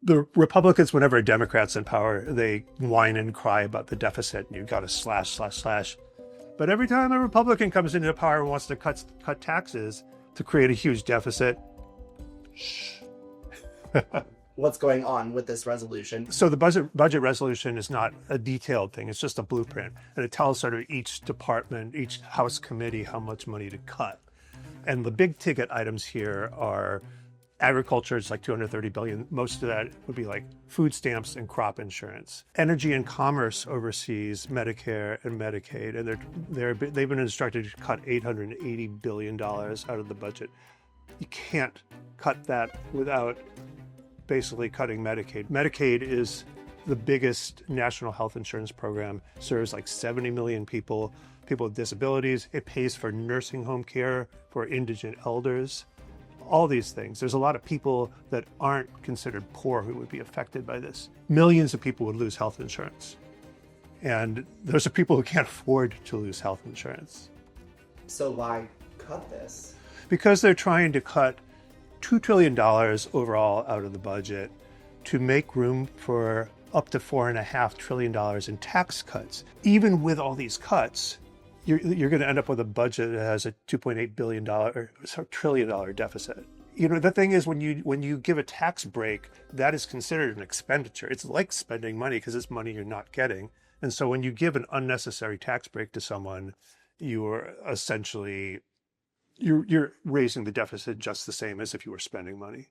The Republicans, whenever a Democrat's in power, they whine and cry about the deficit and you've got to slash, slash, slash. But every time a Republican comes into power and wants to cut taxes to create a huge deficit, shh. What's going on with this resolution? So the budget resolution is not a detailed thing. It's just a blueprint. And it tells sort of each department, each House committee, how much money to cut. And the big ticket items here are agriculture, it's like 230 billion. Most of that would be like food stamps and crop insurance. Energy and commerce oversees Medicare and Medicaid, and they've been instructed to cut $880 billion out of the budget. You can't cut that without basically cutting Medicaid. Medicaid is the biggest national health insurance program, serves like 70 million people with disabilities. It pays for nursing home care for indigent elders. All these things. There's a lot of people that aren't considered poor who would be affected by this. Millions of people would lose health insurance. And those are people who can't afford to lose health insurance. So why cut this? Because they're trying to cut $2 trillion overall out of the budget to make room for up to $4.5 trillion in tax cuts. Even with all these cuts, you're going to end up with a budget that has a $2.8 trillion deficit. You know, the thing is, when you give a tax break, that is considered an expenditure. It's like spending money because it's money you're not getting. And so when you give an unnecessary tax break to someone, you're essentially, you're raising the deficit just the same as if you were spending money.